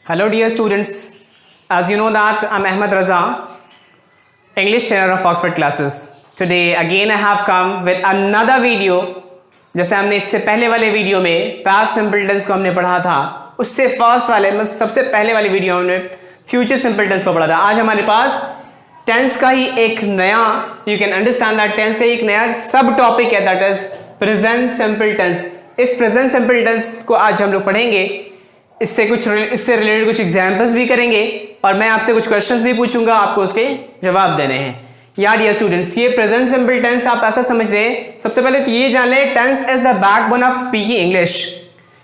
Hello dear students, as you know that I'm Ahmed Raza, English trainer of Oxford classes. Today again I have come with another video. जैसे हमने इससे पहले वाले video में past simple tense को हमने पढ़ा था, उससे फर्स्ट वाले सबसे पहले वाले वीडियो में हमने फ्यूचर सिंपल टेंस को पढ़ा था. आज हमारे पास टेंस का ही एक नया, you can understand that tense का एक नया सब टॉपिक है, that is present simple tense. इस प्रेजेंट सिंपल टेंस को आज हम लोग पढ़ेंगे. इससे रिलेटेड कुछ एग्जाम्पल्स भी करेंगे और मैं आपसे कुछ क्वेश्चंस भी पूछूंगा, आपको उसके जवाब देने हैं. यार डियर स्टूडेंट्स, ये प्रेजेंट सिंपल टेंस आप ऐसा समझ रहे हैं. सबसे पहले तो ये जान लें, tense is the backbone of speaking English.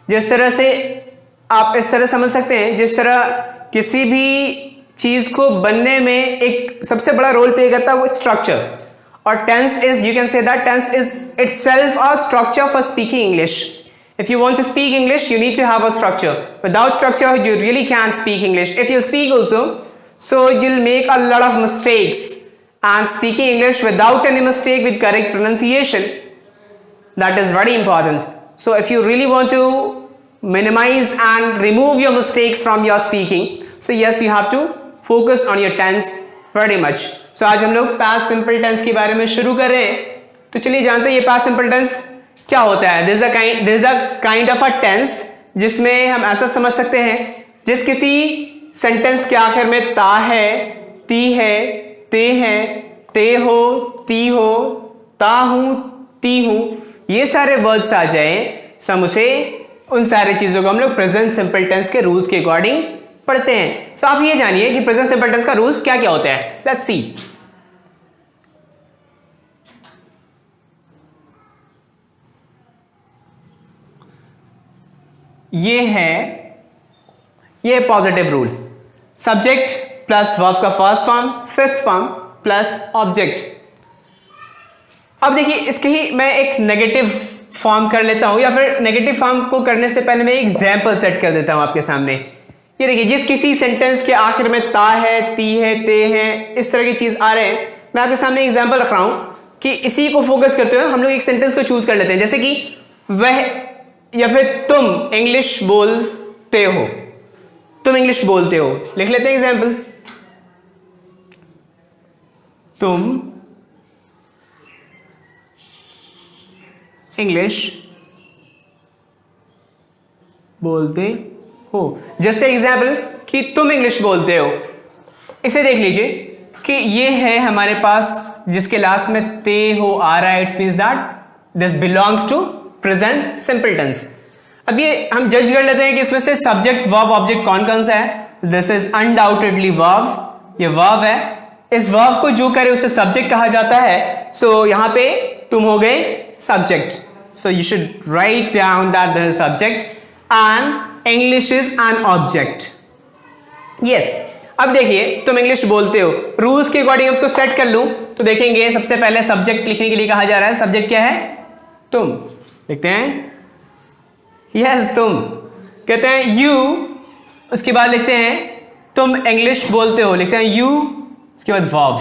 जिस तरह से आप इस तरह समझ सकते हैं, जिस तरह किसी भी चीज को बनने में एक सबसे बड़ा रोल प्ले करता है वो स्ट्रक्चर, और tense is, you can say that tense is itself a structure for speaking English. If you want to speak English, you need to have a structure. Without structure, you really can't speak English. If you speak also, so you'll make a lot of mistakes. And speaking English without any mistake with correct pronunciation, that is very important. So if you really want to minimize and remove your mistakes from your speaking, so yes, you have to focus on your tense very much. So आज हम लोग past simple tense के बारे में शुरू कर रहे हैं. तो चलिए जानते हैं ये past simple tense क्या होता है. This is a kind of a tense जिसमें हम ऐसा समझ सकते हैं, जिस किसी सेंटेंस के आखिर में ता है, ती है, ते है, ते हो, ती हो, ता हूं, ती हूं, ये सारे वर्ड्स आ जाएं, सो हम उसे, उन सारी चीजों को हम लोग प्रेजेंट सिंपल टेंस के रूल्स के अकॉर्डिंग पढ़ते हैं. सो आप ये जानिए कि प्रेजेंट सिंपल टेंस का रूल्स क्या क्या होता है. Let's see. ये positive rule, subject plus verb का first form, fifth form plus object. अब देखिए इसके ही मैं एक नेगेटिव फॉर्म कर लेता हूं, या फिर नेगेटिव फॉर्म को करने से पहले मैं एक एग्जांपल सेट कर देता हूं आपके सामने. ये देखिए, जिस किसी सेंटेंस के आखिर में ता है, ती है, ते है, इस तरह की चीज आ रहे हैं, मैं आपके सामने एग्जाम्पल रख रहा हूं कि इसी को फोकस करते हुए हम लोग एक सेंटेंस को चूज कर लेते हैं. जैसे कि वह, या फिर तुम इंग्लिश बोलते हो, तुम इंग्लिश बोलते हो. लिख लेते हैं एग्जाम्पल. तुम इंग्लिश बोलते हो. जैसे एग्जाम्पल कि तुम इंग्लिश बोलते हो, इसे देख लीजिए कि ये है हमारे पास जिसके लास्ट में ते हो आ रहा है. It's means that this belongs to present simple tense. अब ये हम जज कर लेते हैं कि इसमें से सब्जेक्ट वर्ब ऑब्जेक्ट कौन कौन सा है. दिस इज अनडाउटेडली वर्ब, ये वर्ब है. इस वर्ब को जो करे उसे सब्जेक्ट कहा जाता है. सो यहां पे तुम हो गए subject. So you should write down that this is subject and English is an object. Yes. अब देखिए, तुम इंग्लिश बोलते हो, रूल्स के अकॉर्डिंग उसको सेट कर लूं तो देखेंगे सबसे पहले सब्जेक्ट लिखने के लिए कहा जा रहा है. सब्जेक्ट क्या है? तुम. लिखते हैं यस, तुम. कहते हैं यू, उसके बाद लिखते हैं तुम इंग्लिश बोलते हो, लिखते हैं यू, उसके बाद वर्ब.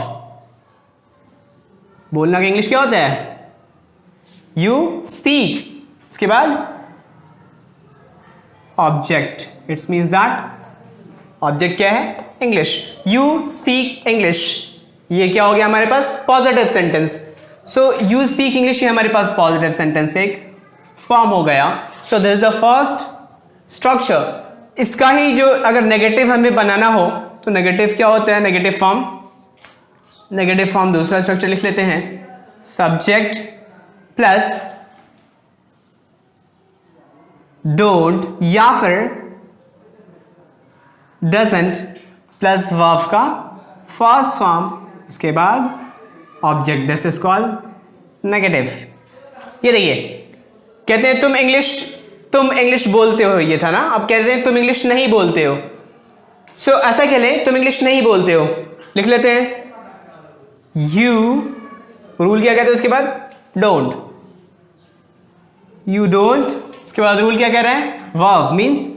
बोलना का इंग्लिश क्या होता है? You speak. उसके बाद object. It's means that object क्या है? इंग्लिश. यू स्पीक इंग्लिश, ये क्या हो गया हमारे पास? Positive sentence. So you speak English, ये हमारे पास पॉजिटिव सेंटेंस एक फॉर्म हो गया. So this is the first structure. इसका ही जो अगर नेगेटिव हमें बनाना हो तो नेगेटिव क्या होता है? Negative form. नेगेटिव फॉर्म दूसरा स्ट्रक्चर लिख लेते हैं, सब्जेक्ट प्लस डोंट या फिर डजंट प्लस वर्ब का फर्स्ट फॉर्म, उसके बाद object. This is called negative. ये देखिए, कहते हैं तुम इंग्लिश बोलते हो, ये था ना. अब कहते हैं तुम इंग्लिश नहीं बोलते हो. सो ऐसा कह लें, तुम इंग्लिश नहीं बोलते हो. लिख लेते हैं यू, रूल क्या कहते हैं उसके बाद? डोंट. यू डोंट, उसके बाद रूल क्या कह रहे हैं? Verb means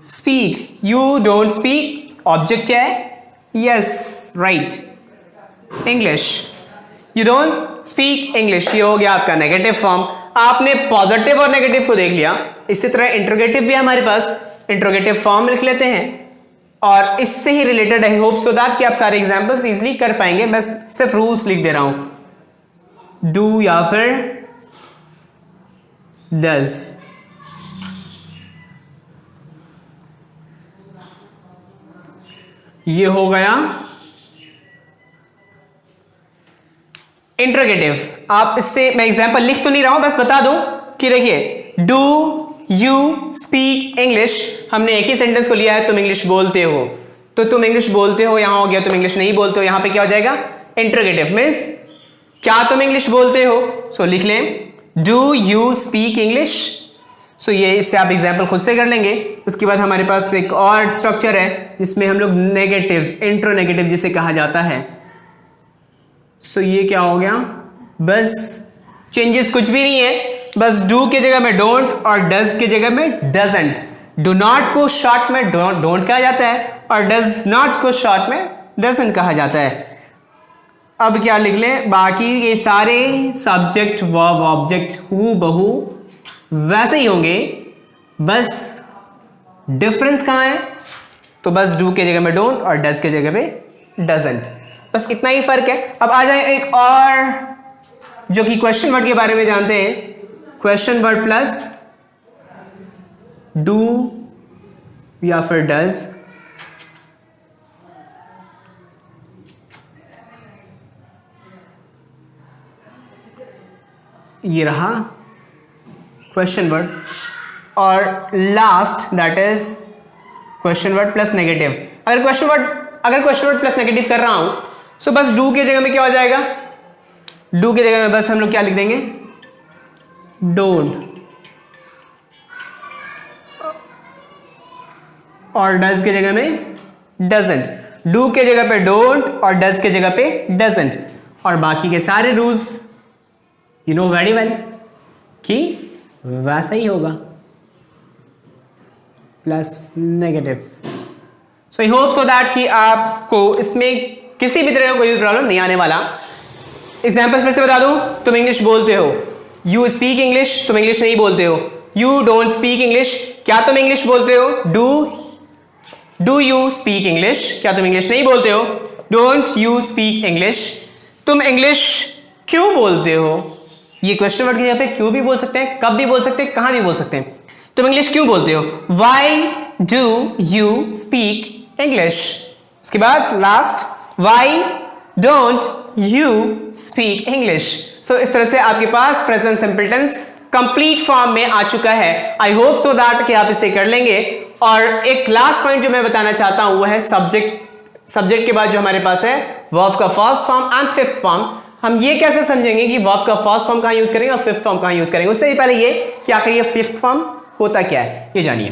speak. You don't speak, object क्या है? Yes, right, English. You don't speak English, ये हो गया आपका नेगेटिव फॉर्म. आपने पॉजिटिव और नेगेटिव को देख लिया. इसी तरह इंटरोगेटिव भी हमारे पास, इंट्रोगेटिव फॉर्म लिख लेते हैं और इससे ही related I hope so that कि आप सारे एग्जांपल्स इजीली कर पाएंगे। मैं सिर्फ रूल्स लिख दे रहा हूं, डू या फिर डज। ये हो गया इंट्रोगेटिव। आप इससे, मैं एग्जांपल लिख तो नहीं रहा हूं, बस बता दूं कि देखिए, डू यू स्पीक इंग्लिश, हमने एक ही सेंटेंस को लिया है, तुम इंग्लिश बोलते हो, तो तुम इंग्लिश बोलते हो यहां हो गया, तुम इंग्लिश नहीं बोलते हो, यहां पे क्या हो जाएगा, इंट्रोगेटिव मींस क्या तुम इंग्लिश बोलते हो। सो लिख लें डू यू स्पीक इंग्लिश। सो ये इससे आप एग्जाम्पल खुद से कर लेंगे। उसके बाद हमारे पास एक और स्ट्रक्चर है जिसमें हम लोग नेगेटिव, इंट्रोनेगेटिव जिसे कहा जाता है। सो ये क्या हो गया, बस चेंजेस कुछ भी नहीं है, बस डू की जगह में डोंट और डज की जगह में डजंट। डू नॉट को शॉर्ट में डोंट कहा जाता है और डज नॉट को शॉर्ट में डजंट कहा जाता है। अब क्या लिख लें, बाकी ये सारे सब्जेक्ट वर्ब ऑब्जेक्ट हू बहू वैसे ही होंगे, बस डिफरेंस कहां है, तो बस डू के जगह में डोंट और डज के जगह पे डजंट, बस इतना ही फर्क है। अब आ जाए एक और जो कि क्वेश्चन वर्ड के बारे में जानते हैं, क्वेश्चन वर्ड प्लस डू या फिर डज। ये रहा क्वेश्चन वर्ड और last that is question word plus negative. अगर क्वेश्चन वर्ड प्लस नेगेटिव कर रहा हूं सो बस डू की जगह में क्या हो जाएगा, डू की जगह में बस हम लोग क्या लिख देंगे, डोंट, और डज की जगह में डजंट। डू के जगह पे डोंट और डज के जगह पे डजंट, और बाकी के सारे rules you know very well कि वैसा ही होगा, plus negative. So I hope so that कि आपको इसमें किसी भी तरह का कोई भी प्रॉब्लम नहीं आने वाला। एग्जाम्पल फिर से बता दूं, तुम इंग्लिश बोलते हो, यू स्पीक इंग्लिश, तुम इंग्लिश नहीं बोलते हो। यू डोंट स्पीक इंग्लिश, क्या तुम इंग्लिश बोलते हो। डू यू स्पीक इंग्लिश, क्या तुम इंग्लिश नहीं बोलते हो। डोंट यू स्पीक इंग्लिश, तुम इंग्लिश क्यों बोलते हो। ये क्वेश्चन वर्ड की जगह पे क्यों भी बोल सकते हैं, कब भी बोल सकते हैं, कहां भी बोल सकते हैं। तुम इंग्लिश क्यों बोलते हो, why do you speak English. उसके बाद last, why don't you speak English. So इस तरह से आपके पास present simple tense complete form में आ चुका है। आई होप सो दैट कि आप इसे कर लेंगे। और एक लास्ट पॉइंट जो मैं बताना चाहता हूं वो है सब्जेक्ट के बाद जो हमारे पास है वर्ब का first form and fifth form. हम ये कैसे समझेंगे कि वर्ब का फर्स्ट फॉर्म कहां यूज करेंगे और फिफ्थ फॉर्म कहां यूज करेंगे। उससे पहले ये कि आखिर ये फिफ्थ फॉर्म होता क्या है ये जानिए,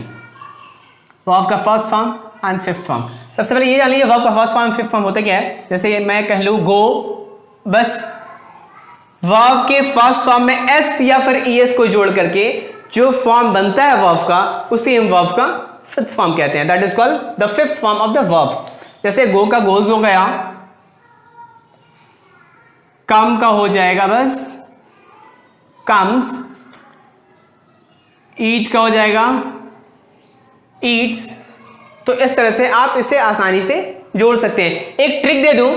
वर्ब का first form and fifth form. सबसे पहले ये जान लीजिए वर्ब का first form and fifth form होता क्या है। जैसे मैं कह लूं गो, बस वर्ब के फर्स्ट फॉर्म में एस या फिर ईएस को जोड़ करके जो फॉर्म बनता है वर्ब का उसे हम वर्ब का फिफ्थ फॉर्म कहते हैं, that is called the fifth form of the verb. जैसे गो का गोज हो गया, कम का हो जाएगा बस कम्स, ईट का हो जाएगा ईट्स। तो इस तरह से आप इसे आसानी से जोड़ सकते हैं। एक ट्रिक दे दूं,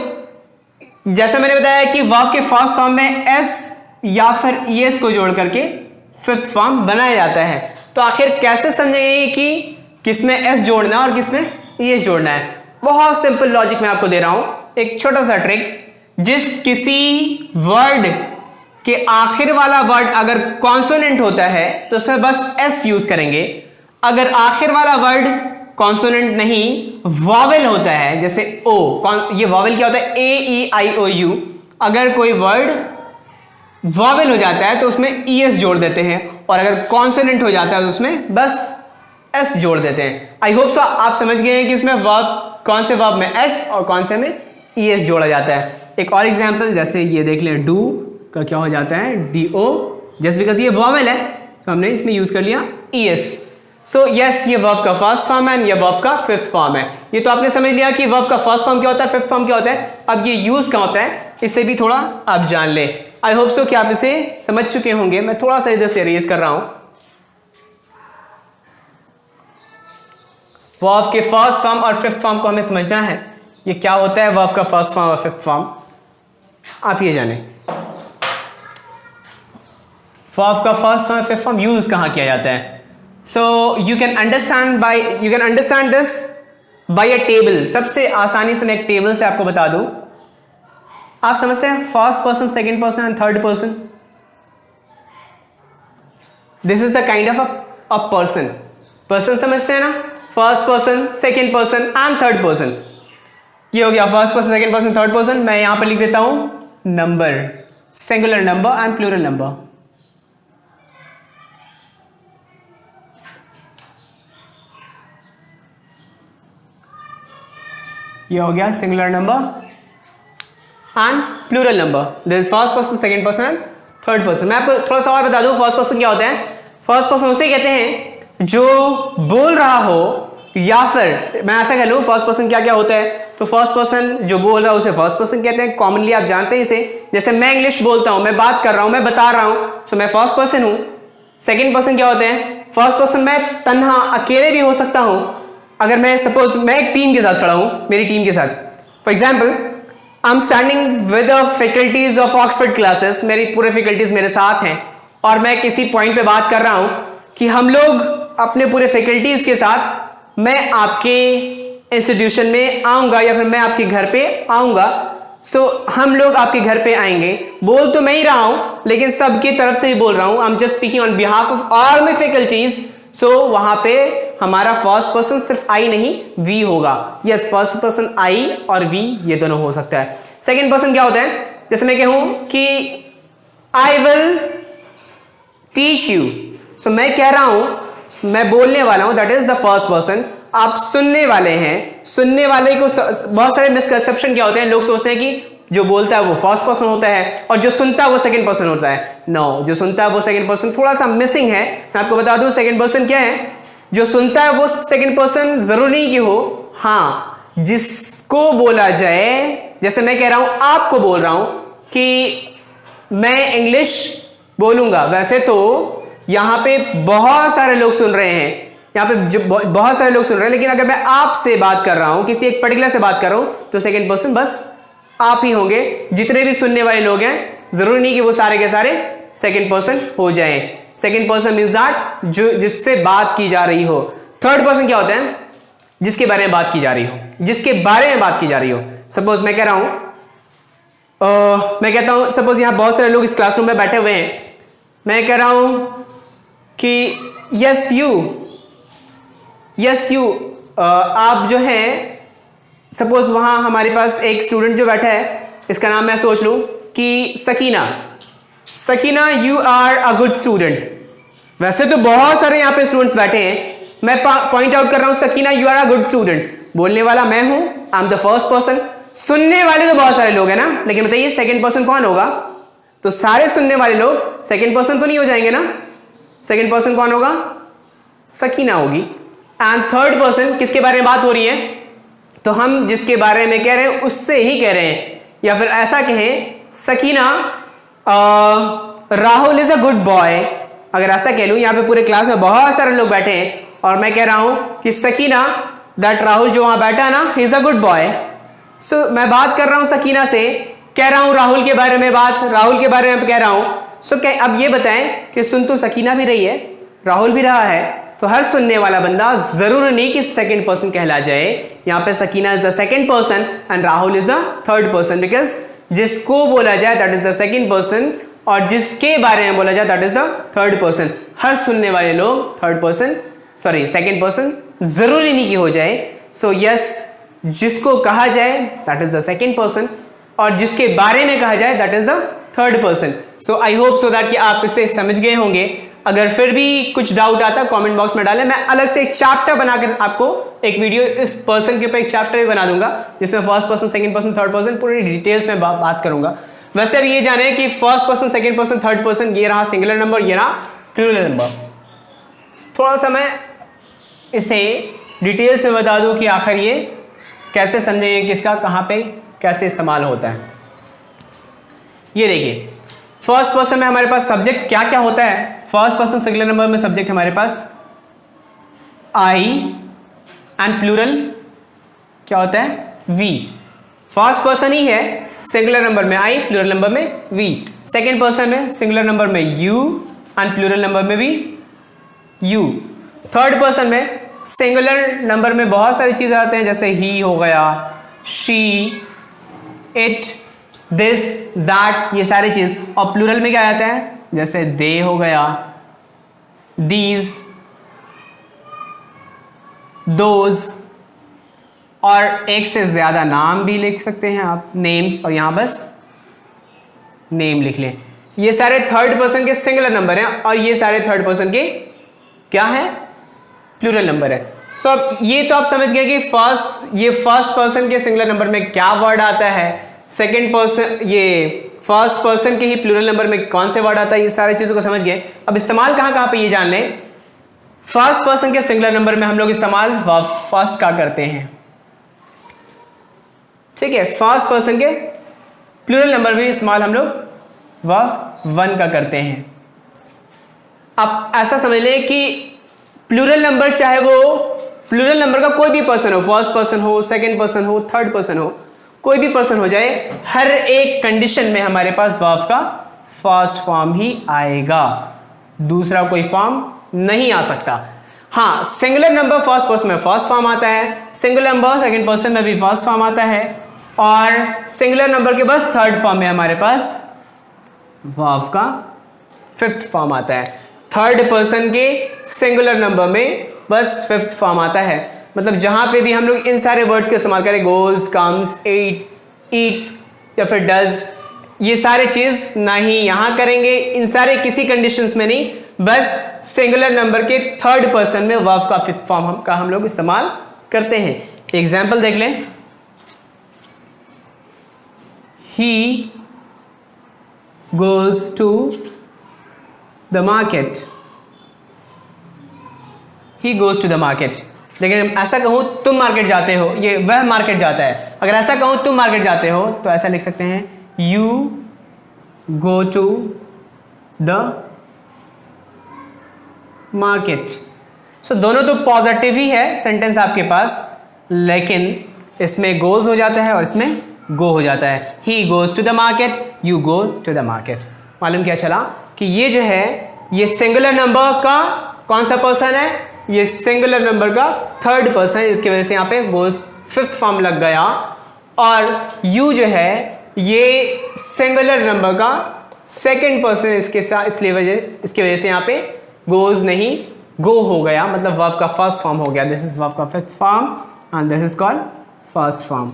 जैसे मैंने बताया कि वर्ब के फर्स्ट फॉर्म में एस या फिर ईएस को जोड़ करके फिफ्थ फॉर्म बनाया जाता है। तो आखिर कैसे समझेंगे कि किसमें एस जोड़ना है और किसमें ईएस जोड़ना है। बहुत सिंपल लॉजिक मैं आपको दे रहा हूं, एक छोटा सा ट्रिक। जिस किसी वर्ड के आखिर वाला वर्ड अगर कॉन्सोनेंट होता है तो उसमें बस एस यूज करेंगे। अगर आखिर वाला वर्ड कॉन्सोनेंट नहीं वॉवेल होता है, जैसे ओ, ये वॉवेल क्या होता है, ए ई आई ओ यू। अगर कोई वर्ड वॉवेल हो जाता है तो उसमें ई एस जोड़ देते हैं, और अगर कॉन्सोनेंट हो जाता है तो उसमें बस एस जोड़ देते हैं। आई होप सो आप समझ गए हैं कि इसमें वर्ब, कौन से वर्ब में एस और कौन से में ई एस जोड़ा जाता है। एक और एग्जांपल, जैसे ये देख लें, डू का क्या हो जाता है, डी ओ, जस्ट बिकॉज ये वॉवेल है तो हमने इसमें यूज कर लिया ई एस। सो यस, ये वर्ब का फर्स्ट फॉर्म है, ये वर्ब का फिफ्थ फॉर्म है। ये तो आपने समझ लिया कि वर्ब का फर्स्ट फॉर्म क्या होता है, फिफ्थ फॉर्म क्या होता है। अब ये यूज क्या होता है इसे भी थोड़ा आप जान ले। आई होप सो कि आप इसे समझ चुके होंगे। मैं थोड़ा सा इधर से रेज कर रहा हूं। वर्ब के फर्स्ट फॉर्म और फिफ्थ फॉर्म को हमें समझना है। ये क्या होता है वर्ब का फर्स्ट फॉर्म और फिफ्थ फॉर्म, आप ये जाने। वर्ब का फर्स्ट फॉर्म और फिफ्थ फॉर्म यूज कहाँ किया जाता है? So you can understand this by a table. सबसे आसानी से मैं एक टेबल से आपको बता दूं। आप समझते हैं first person, second person and third person? This is the kind of a person समझते हैं ना? First person, second person and third person. ये हो गया first person, second person, third person. मैं यहां पर लिख देता हूं number, singular number and plural number. ये हो गया singular number and plural number. This is first person, second person and third person. मैं आपको थोड़ा सा और बता दूं फर्स्ट पर्सन क्या होता है। फर्स्ट पर्सन उसे कहते हैं जो बोल रहा हो, या फिर मैं ऐसा कह लूं फर्स्ट पर्सन क्या क्या होता है। तो फर्स्ट पर्सन जो बोल रहा है उसे फर्स्ट पर्सन कहते हैं। कॉमनली आप जानते हैं इसे, जैसे मैं इंग्लिश बोलता हूं, मैं बात कर रहा हूं, मैं बता रहा हूं, सो मैं फर्स्ट पर्सन हूं। सेकंड पर्सन क्या होते हैं? फर्स्ट पर्सन मैं तन्हा अकेले भी हो सकता हूं। अगर मैं सपोज मैं एक टीम के साथ खड़ा हूं, मेरी टीम के साथ, for example I am standing with the faculties of Oxford classes, मेरी पूरे फैकल्टीज मेरे साथ हैं और मैं किसी पॉइंट पे बात कर रहा हूं कि हम लोग अपने पूरे फैकल्टीज के साथ मैं आपके इंस्टीट्यूशन में आऊंगा या फिर मैं आपके घर पे आऊंगा। सो हम लोग आपके घर पे आएंगे। बोल तो मैं ही रहा हूं लेकिन सबकी तरफ से ही बोल रहा हूं। I am just speaking on behalf of all my faculties. So वहां पे हमारा फर्स्ट पर्सन सिर्फ आई नहीं वी होगा। यस, फर्स्ट पर्सन आई और वी ये दोनों हो सकता है। सेकंड पर्सन क्या होता है? जैसे मैं कहूं कि आई विल टीच यू। सो मैं कह रहा हूं, मैं बोलने वाला हूं, that is the first person. आप सुनने वाले हैं। सुनने वाले को बहुत सारे मिसकंसेप्शन क्या होते हैं, लोग सोचते हैं कि जो बोलता है वो फर्स्ट पर्सन होता है और जो सुनता है वो सेकंड पर्सन होता है। नो, जो सुनता है वो सेकंड पर्सन, थोड़ा सा मिसिंग है। मैं आपको बता दूं सेकंड पर्सन क्या है। जो सुनता है वो सेकंड पर्सन जरूरी नहीं कि हो, हाँ जिसको बोला जाए, जैसे मैं कह रहा हूं, आपको बोल रहा हूं कि मैं इंग्लिश बोलूंगा। वैसे तो यहां पे बहुत सारे लोग सुन रहे हैं, यहाँ पे बहुत सारे लोग सुन रहे हैं, लेकिन अगर मैं आपसे बात कर रहा हूं, किसी एक पर्टिकुलर से बात कर रहा हूं, तो सेकंड पर्सन बस आप ही होंगे। जितने भी सुनने वाले लोग हैं जरूरी नहीं कि वो सारे के सारे सेकंड पर्सन हो जाएं। सेकंड पर्सन मींस दैट जो जिससे बात की जा रही हो। थर्ड पर्सन क्या होता है? जिसके बारे में बात की जा रही हो, जिसके बारे में बात की जा रही हो। सपोज मैं कह रहा हूं, मैं कहता हूं, सपोज यहां बहुत सारे लोग इस क्लासरूम में बैठे हुए हैं। मैं कह रहा हूं कि यस यू, आप जो है, सपोज वहां हमारे पास एक स्टूडेंट जो बैठा है, इसका नाम मैं सोच लूं कि Sakina you are a good student. वैसे तो बहुत सारे यहां पे स्टूडेंट्स बैठे हैं, मैं पॉइंट आउट कर रहा हूं Sakina you are a good student. बोलने वाला मैं हूं, I am the first person. सुनने वाले तो बहुत सारे लोग हैं ना, लेकिन बताइए सेकंड पर्सन कौन होगा? तो सारे सुनने वाले लोग सेकंड पर्सन तो नहीं हो जाएंगे ना। सेकंड पर्सन कौन होगा? सकीना होगी। एंड थर्ड पर्सन किसके बारे में बात हो रही है? तो हम जिसके बारे में कह रहे हैं उससे ही कह रहे हैं। या फिर ऐसा कहें, Sakina Rahul is a good boy. अगर ऐसा कह लूं, यहां पे पूरे क्लास में बहुत सारे लोग बैठे हैं और मैं कह रहा हूं कि सकीना, दैट राहुल जो वहां बैठा है ना, he is a good boy. So मैं बात कर रहा हूं सकीना से, कह रहा हूं राहुल के बारे में राहुल के बारे में कह रहा हूं। सो अब ये बताएं कि सुन तो सकीना भी रही है, राहुल भी रहा है, तो हर सुनने वाला बंदा जरूर नहीं कि सेकंड पर्सन कहला जाए। यहां पे Sakina is the second person and Rahul is the third person, because जिसको बोला जाए that is the second person और जिसके बारे में बोला जाए that is the third person. हर सुनने वाले लोग third person, sorry second person जरूरी नहीं कि हो जाए। सो यस, जिसको कहा जाए that is the second person और जिसके बारे में कहा जाए that is the third person. So I hope so that कि आप इसे समझ गए होंगे। अगर फिर भी कुछ डाउट आता कमेंट बॉक्स में डालें। मैं अलग से एक चैप्टर बनाकर आपको एक वीडियो इस पर्सन के ऊपर एक चैप्टर भी बना दूंगा, जिसमें first person, second person, third person पूरी डिटेल्स में बात करूंगा। वैसे अब ये जाने कि first person, second person, third person, ये रहा सिंगुलर नंबर, ये रहा प्लूरल नंबर। थोड़ा सा मैं इसे डिटेल्स में बता दूं कि आखिर ये कैसे समझेंगे, किसका कहाँ पे कैसे इस्तेमाल होता है। ये देखिए, फर्स्ट पर्सन में हमारे पास सब्जेक्ट क्या क्या होता है। फर्स्ट पर्सन सिंगुलर नंबर में सब्जेक्ट हमारे पास आई, एंड प्लूरल क्या होता है? वी। फर्स्ट पर्सन ही है, सिंगुलर नंबर में आई, प्लूरल नंबर में वी। सेकेंड पर्सन में सिंगुलर नंबर में यू एंड प्लूरल नंबर में भी यू। थर्ड पर्सन में सिंगुलर नंबर में बहुत सारी चीजें आते हैं, जैसे ही हो गया, शी, इट, दिस, दैट, ये सारी चीज। और प्लूरल में क्या आता है? जैसे दे हो गया, दीज, दोज, और एक से ज्यादा नाम भी लिख सकते हैं आप, नेम्स, और यहां बस नेम लिख लें। ये सारे थर्ड पर्सन के सिंगुलर नंबर हैं और ये सारे थर्ड पर्सन के क्या है? प्लूरल नंबर है। सो अब ये तो आप समझ गए कि फर्स्ट पर्सन के सिंगुलर नंबर में क्या वर्ड आता है, सेकंड पर्सन, ये फर्स्ट पर्सन के ही प्लूरल नंबर में कौन से वर्ड आता है, ये सारी चीजों को समझ गए। अब इस्तेमाल कहां कहां पे ये जान लें। फर्स्ट पर्सन के सिंगुलर नंबर में हम लोग इस्तेमाल वर्ब फर्स्ट का करते हैं, ठीक है। फर्स्ट पर्सन के प्लूरल नंबर में इस्तेमाल हम लोग वर्ब वन का करते हैं। अब ऐसा समझ लें कि प्लूरल नंबर, चाहे वो प्लूरल नंबर का कोई भी पर्सन हो, फर्स्ट पर्सन हो, सेकंड पर्सन हो, थर्ड पर्सन हो, कोई भी पर्सन हो जाए, हर एक कंडीशन में हमारे पास वर्ब का फर्स्ट फॉर्म ही आएगा, दूसरा कोई फॉर्म नहीं आ सकता। हाँ, सिंगुलर नंबर फर्स्ट पर्सन में फर्स्ट फॉर्म आता है, सिंगुलर नंबर सेकंड पर्सन में भी फर्स्ट फॉर्म आता है, और सिंगुलर नंबर के बस थर्ड फॉर्म में हमारे पास वर्ब का फिफ्थ फॉर्म आता है। थर्ड पर्सन के सिंगुलर नंबर में बस फिफ्थ फॉर्म आता है। मतलब जहां पे भी हम लोग इन सारे वर्ड्स का इस्तेमाल करें, गोज, कम्स, एट, ईट्स या फिर डज, ये सारे चीज ना ही यहां करेंगे, इन सारे किसी कंडीशंस में नहीं, बस सिंगुलर नंबर के थर्ड पर्सन में वर्ब का फिफ्थ फॉर्म का हम लोग इस्तेमाल करते हैं। एग्जाम्पल देख लें। He goes to the market, he goes to the market. लेकिन ऐसा कहूं तुम मार्केट जाते हो, ये वह मार्केट जाता है। अगर ऐसा कहूं तुम मार्केट जाते हो तो ऐसा लिख सकते हैं, you go to the market. So दोनों तो पॉजिटिव ही है सेंटेंस आपके पास, लेकिन इसमें गोज हो जाता है और इसमें गो हो जाता है। He goes to the market, you go to the market. मालूम क्या चला कि ये जो है, ये सिंगुलर नंबर का कौन सा पर्सन है? ये सिंगुलर नंबर का थर्ड पर्सन है, इसकी वजह से यहाँ पे गोज फिफ्थ फॉर्म लग गया। और यू जो है, ये सिंगुलर नंबर का सेकंड पर्सन, इसकी वजह से यहाँ पे गोज नहीं गो हो गया, मतलब वर्ब का फर्स्ट फॉर्म हो गया। दिस इज वर्ब का fifth form and this is called first form.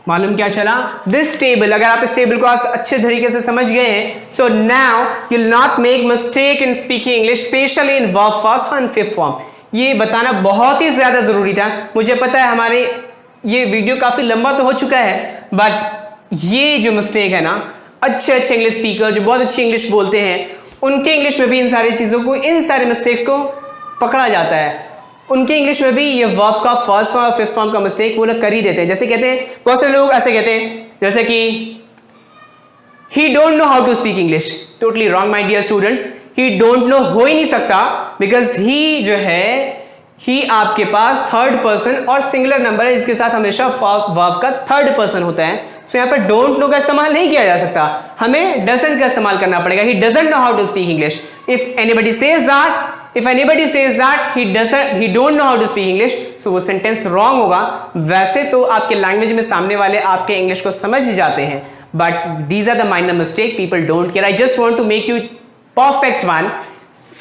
मालूम क्या चला? दिस टेबल, अगर आप इस टेबल को अच्छे तरीके से समझ गए हैं, so now you will not make mistake in speaking English, specially in verb first and fifth form. ये बताना बहुत ही ज्यादा जरूरी था। मुझे पता है हमारे ये वीडियो काफी लंबा तो हो चुका है, बट ये जो मिस्टेक है ना, अच्छे इंग्लिश स्पीकर जो बहुत अच्छी इंग्लिश बोलते हैं, उनके इंग्लिश में भी इन सारी चीजों को, इन सारे मिस्टेक्स को पकड़ा जाता है। उनके इंग्लिश में भी ये वर्ब का फर्स्ट फॉर्म और फिफ्थ फॉर्म का मिस्टेक वो लोग कर ही देते हैं। जैसे कहते हैं, बहुत सारे लोग ऐसे कहते हैं, जैसे कि he don't know how to speak English. Totally wrong my dear students. He don't know हो ही नहीं सकता, बिकॉज ही जो है, ही आपके पास थर्ड पर्सन और सिंगुलर नंबर है, इसके साथ हमेशा वर्ब का थर्ड पर्सन होता है। सो यहाँ पर डोंट नो का इस्तेमाल नहीं किया जा सकता, हमें डजंट का इस्तेमाल करना पड़ेगा। He doesn't know how to speak English. If anybody says that he don't know how to speak English, so वो सेंटेंस रॉन्ग होगा। वैसे तो आपके लैंग्वेज में सामने वाले आपके इंग्लिश को समझ ही जाते हैं, but these are the minor mistake, people don't care. I just want to make you perfect one.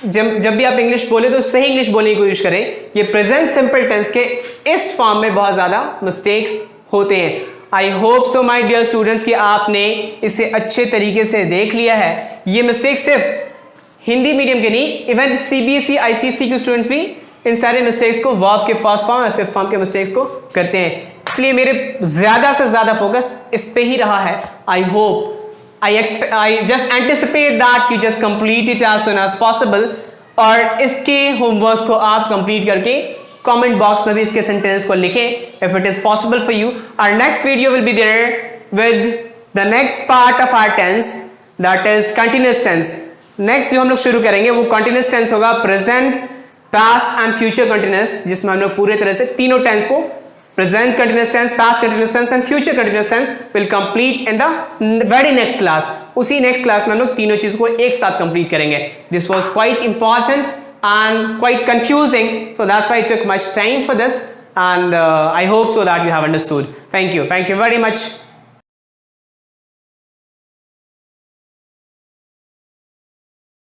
जब भी आप इंग्लिश बोले तो सही इंग्लिश बोलने की कोशिश करें। ये प्रेजेंट सिंपल टेंस के इस फॉर्म में बहुत ज्यादा मिस्टेक्स होते हैं। I hope so my dear students कि आपने इसे अच्छे तरीके से देख लिया है। ये मिस्टेक सिर्फ हिंदी मीडियम के नहीं, इवन सीबीएसई आईसीएसई के स्टूडेंट्स भी इन सारे मिस्टेक्स को, वर्ब के फर्स्ट फॉर्म और फिफ्थ फॉर्म के मिस्टेक्स को करते हैं। इसलिए मेरे ज्यादा से ज्यादा फोकस इस पे ही रहा है। I hope, I just anticipate that you just complete it as soon as possible, और इसके होमवर्क को आप कंप्लीट करके कमेंट बॉक्स में भी इसके सेंटेंस को लिखें if it is possible for you. Our next video will be there with the next part of our tense, that is continuous tense. Next जो हम लोग शुरू करेंगे वो कंटिन्यूअस टेंस होगा, present past and future continuous, जिसमें हम लोग पूरे तरह से तीनों टेंस को, present continuous tense, past continuous tense and future continuous tense, will complete in the very next class. उसी नेक्स्ट क्लास में हम लोग तीनों चीज को एक साथ कंप्लीट करेंगे। This was quite important and quite confusing, so that's why it took much time for this, and I hope so that you have understood. Thank you very much.